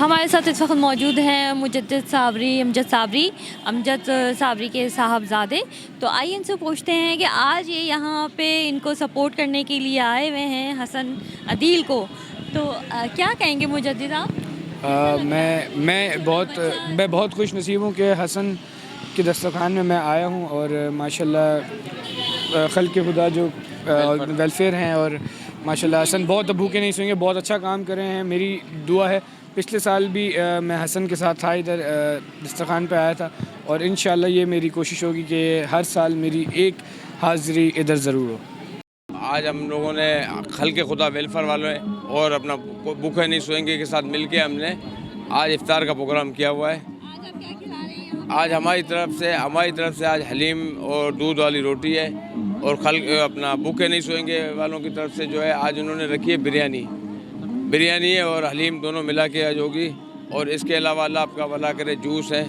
हमारे साथ इस वक्त मौजूद हैं अमजद साबरी के साहबजादे। तो आइए इनसे पूछते हैं कि आज ये यहाँ पे इनको सपोर्ट करने के लिए आए हुए हैं हसन अदील को। तो क्या कहेंगे मुजद्दिद आप? मैं बहुत खुश नसीब हूँ कि हसन के दस्तरखान में मैं आया हूँ और माशाल्लाह खल्क़ खुदा जो वेलफेयर हैं और माशाल्लाह हसन बहुत भूखे नहीं सोएंगे, बहुत अच्छा काम कर रहे हैं। मेरी दुआ है, पिछले साल भी मैं हसन के साथ था, इधर दस्तरखान पे आया था और इंशाल्लाह ये मेरी कोशिश होगी कि हर साल मेरी एक हाज़िरी इधर ज़रूर हो। आज हम लोगों ने खल्क़ खुदा वेलफेयर वालों और अपना भूखे नहीं सोएंगे के साथ मिलके हमने आज इफ्तार का प्रोग्राम किया हुआ है। आज आप क्या खिला रहे हैं? आज हमारी तरफ से आज हलीम और दूध वाली रोटी है और अपना भूखे नहीं सोएंगे वालों की तरफ से जो है आज उन्होंने रखी है बिरयानी है और हलीम दोनों मिला के आज होगी। और इसके अलावा अल्लाह आपका भला करे, जूस है,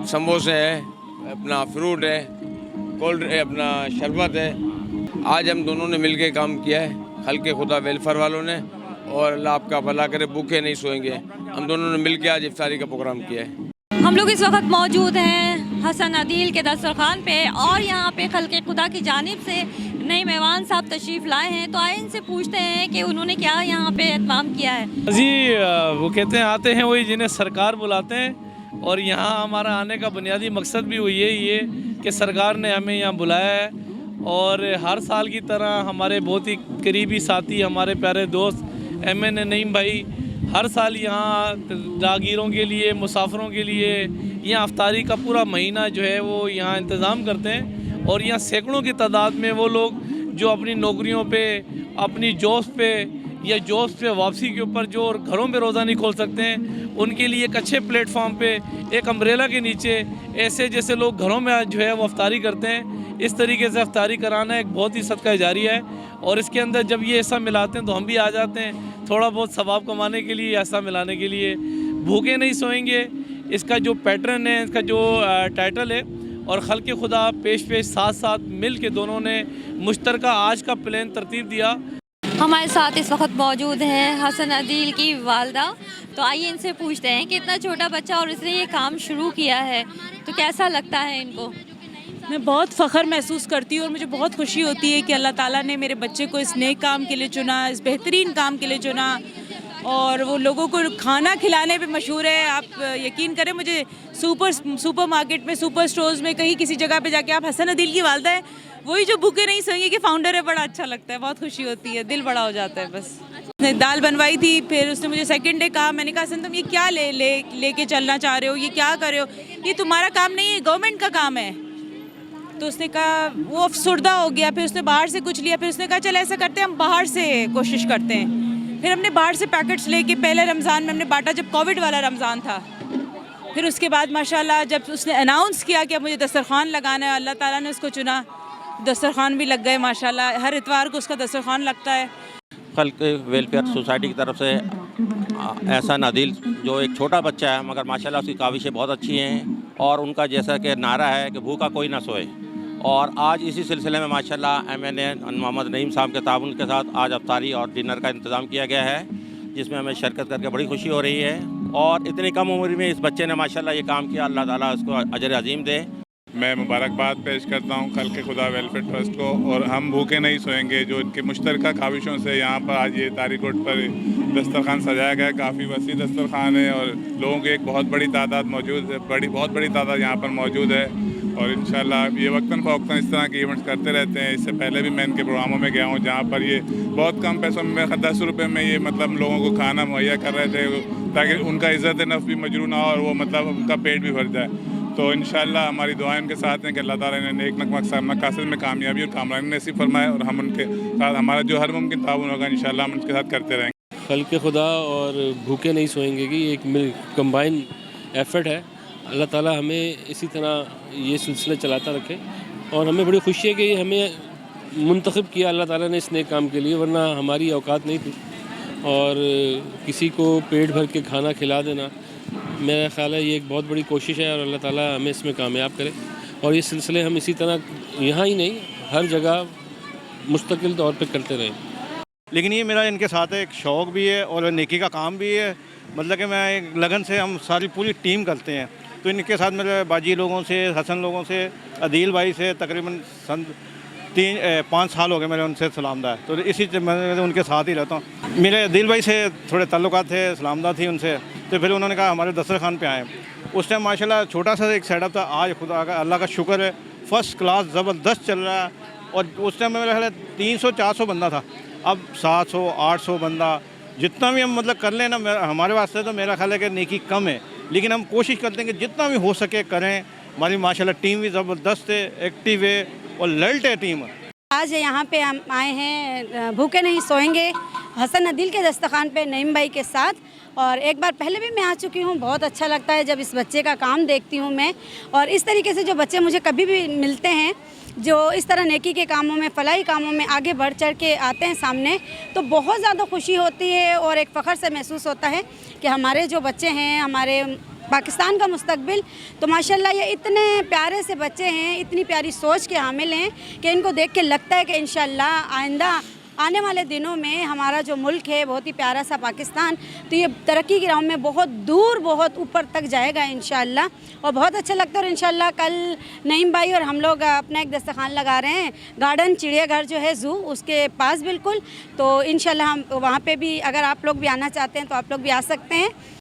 समोसे हैं, अपना फ्रूट है, कोल्ड अपना शरबत है। आज हम दोनों ने मिलके काम किया है, खल्क़ खुदा वेलफेयर वालों ने, और अल्लाह आपका भला करे, भूखे नहीं सोएंगे। हम दोनों ने मिलके आज इफ्तारी का प्रोग्राम किया है। हम लोग इस वक्त मौजूद हैं हसन अदील के दस्तरखान पे और यहाँ पे खल्क़ खुदा की जानिब से नए मेहमान साहब तशरीफ़ लाए हैं। तो आए इनसे पूछते हैं कि उन्होंने क्या यहाँ पे एहतमाम किया है। जी, वो कहते हैं आते हैं वही जिन्हें सरकार बुलाते हैं, और यहाँ हमारा आने का बुनियादी मकसद भी वही है ये कि सरकार ने हमें यहाँ बुलाया है। और हर साल की तरह हमारे बहुत ही करीबी साथी, हमारे प्यारे दोस्त MN नईम भाई हर साल यहाँ राहगीरों के लिए, मुसाफिरों के लिए यहाँ अफ्तारी का पूरा महीना जो है वो यहाँ इंतज़ाम करते हैं। और यहाँ सैकड़ों की तादाद में वो लोग जो अपनी नौकरियों पे, अपनी जॉब्स पे या जॉब्स पे वापसी के ऊपर जो घरों पे रोज़ा नहीं खोल सकते हैं, उनके लिए एक अच्छे प्लेटफॉर्म पे एक अम्ब्रेला के नीचे ऐसे जैसे लोग घरों में जो है वो अफ्तारी करते हैं, इस तरीके से अफ्तारी कराना एक बहुत ही सदका जारिया है। और इसके अंदर जब ये ऐसा मिलाते हैं तो हम भी आ जाते हैं थोड़ा बहुत सवाब कमाने के लिए, ऐसा मिलाने के लिए। भूखे नहीं सोएंगे इसका जो पैटर्न है, इसका जो टाइटल है, और खल्क़ खुदा पेश साथ साथ मिल के दोनों ने मुश्तरका आज का प्लान तरतीब दिया। हमारे साथ इस वक्त मौजूद हैं हसन अदील की वालदा। तो आइए इनसे पूछते हैं कि इतना छोटा बच्चा और इसने ये काम शुरू किया है तो कैसा लगता है इनको? मैं बहुत फ़ख्र महसूस करती हूँ और मुझे बहुत खुशी होती है कि अल्लाह ताला ने मेरे बच्चे को इस नेक काम के लिए चुना, इस बेहतरीन काम के लिए चुना। और वो लोगों को खाना खिलाने पे मशहूर है। आप यकीन करें, मुझे सुपर मार्केट में, सुपर स्टोर्स में, कहीं किसी जगह पे जाके आप हसन अदील की वालदा है, वही जो भूखे नहीं सोएंगे कि फाउंडर है, बड़ा अच्छा लगता है, बहुत खुशी होती है, दिल बड़ा हो जाता है। बस उसने दाल बनवाई थी, फिर उसने मुझे सेकंड डे कहा, मैंने कहा हसन तुम ये क्या लेके चलना चाह रहे हो, ये क्या कर रहे हो, ये तुम्हारा काम नहीं है, गवर्नमेंट का काम है। तो उसने कहा, वो अफसुर्दा हो गया। फिर उसने बाहर से कुछ लिया, फिर उसने कहा चल ऐसा करते हैं, हम बाहर से कोशिश करते हैं। फिर हमने बाहर से पैकेट्स लेके पहले रमज़ान में हमने बांटा, जब कोविड वाला रमज़ान था। फिर उसके बाद माशाल्लाह जब उसने अनाउंस किया कि अब मुझे दस्तरखान लगाना है, अल्लाह ताला ने उसको चुना, दस्तरखान भी लग गए माशाल्लाह। हर इतवार को उसका दस्तरखान लगता है। खल्क़ वेलफेयर सोसाइटी की तरफ से हसन अदील जो एक छोटा बच्चा है, मगर माशाल्लाह उसकी काविशें बहुत अच्छी हैं, और उनका जैसा कि नारा है कि भूखा कोई ना सोए। और आज इसी सिलसिले में माशाल्लाह MN मोहम्मद नईम साहब के ताउन के साथ आज अफ्तारी और डिनर का इंतज़ाम किया गया है, जिसमें हमें शिरकत करके बड़ी खुशी हो रही है। और इतनी कम उम्र में इस बच्चे ने माशाल्लाह ये काम किया, अल्लाह ताला उसको अजर अजीम दे। मैं मुबारकबाद पेश करता हूँ खल्क़ खुदा वेलफेयर ट्रस्ट को, और हम भूखे नहीं सोएंगे जो इनके मुश्तरका काविशों से यहाँ पर आज ये तारीख रोड पर दस्तरखान सजाया गया है। काफ़ी वसी दस्तरखान है और लोगों की एक बहुत बड़ी तादाद मौजूद है, बहुत बड़ी तादाद यहाँ पर मौजूद है। और इंशाल्लाह ये वक्तन फ़वक्तन इस तरह के इवेंट्स करते रहते हैं। इससे पहले भी मैं इनके प्रोग्रामों में गया हूँ जहाँ पर ये बहुत कम पैसों में 10 रुपये में ये मतलब लोगों को खाना मुहैया कर रहे थे, ताकि उनका इज़्ज़त नफ्स भी मजरू ना हो और वो मतलब उनका पेट भी भर जाए। तो इंशाल्लाह हमारी दुआएं उनके साथ हैं कि अल्लाह ताला इन्हें एक मकसद में कामयाबी और कामरानी नसीब फरमाए, और हम उनके साथ हमारा जो हर मुमकिन ताउन होगा इंशाल्लाह हम उनके साथ करते रहेंगे। खल्क़ खुदा और भूखे नहीं सोएंगे की एक कंबाइन एफ़र्ट है। अल्लाह ताला हमें इसी तरह ये सिलसिला चलाता रखे, और हमें बड़ी खुशी है कि हमें मुंतखब किया अल्लाह ताला ने इस नेक काम के लिए, वरना हमारी औकात नहीं थी। और किसी को पेट भर के खाना खिला देना, मेरा ख़्याल है ये एक बहुत बड़ी कोशिश है, और अल्लाह ताला हमें इसमें कामयाब करे। और ये सिलसिले हम इसी तरह यहाँ ही नहीं, हर जगह मुस्तकिल तौर पे करते रहें। लेकिन ये मेरा इनके साथ एक शौक़ भी है और नेकी का काम भी है। मतलब कि मैं एक लगन से हम सारी पूरी टीम करते हैं। तो इनके साथ मेरे बाजी लोगों से, हसन लोगों से, अदील भाई से तकरीबन 5 साल हो गए मेरे उनसे सलामदा है। तो इसी मैं उनके साथ ही रहता हूँ। मेरे अदील भाई से थोड़े ताल्लुकात थे, सलामदा थी उनसे। तो फिर उन्होंने कहा हमारे दस्तरखान पे आएँ। उस टाइम माशाल्लाह छोटा सा एक सेटअप था। आज खुदा का अल्लाह का शुक्र है फ़र्स्ट क्लास ज़बरदस्त चल रहा है। और उस टाइम में मेरा ख्याल है 300-400 बंदा था, अब 700-800 बंदा। जितना भी हम मतलब कर लें ना, हमारे वास्ते तो मेरा ख्याल है कि नेकी कम है, लेकिन हम कोशिश करते हैं कि जितना भी हो सके करें। हमारी माशाल्लाह टीम भी ज़बरदस्त है, एक्टिव है और लल्ट है टीम। आज यहाँ पे हम आए हैं भूखे नहीं सोएंगे हसन अदील के दस्तरखान पे नईम भाई के साथ। और एक बार पहले भी मैं आ चुकी हूँ। बहुत अच्छा लगता है जब इस बच्चे का काम देखती हूँ मैं। और इस तरीके से जो बच्चे मुझे कभी भी मिलते हैं जो इस तरह नेकी के कामों में, फलाही कामों में आगे बढ़ चढ़ के आते हैं सामने, तो बहुत ज़्यादा खुशी होती है और एक फ़ख्र से महसूस होता है कि हमारे जो बच्चे हैं, हमारे पाकिस्तान का मुस्तकबिल। तो माशाल्लाह ये इतने प्यारे से बच्चे हैं, इतनी प्यारी सोच के हामिल हैं कि इनको देख के लगता है कि इंशाल्लाह आइंदा आने वाले दिनों में हमारा जो मुल्क है, बहुत ही प्यारा सा पाकिस्तान, तो ये तरक्की की राह में बहुत दूर, बहुत ऊपर तक जाएगा इंशाल्लाह। और बहुत अच्छा लगता है। और इंशाल्लाह कल नईम भाई और हम लोग अपना एक दस्तरखान लगा रहे हैं गार्डन चिड़ियाघर जो है ज़ू, उसके पास बिल्कुल। तो इंशाल्लाह हम वहाँ पे भी, अगर आप लोग भी आना चाहते हैं तो आप लोग भी आ सकते हैं।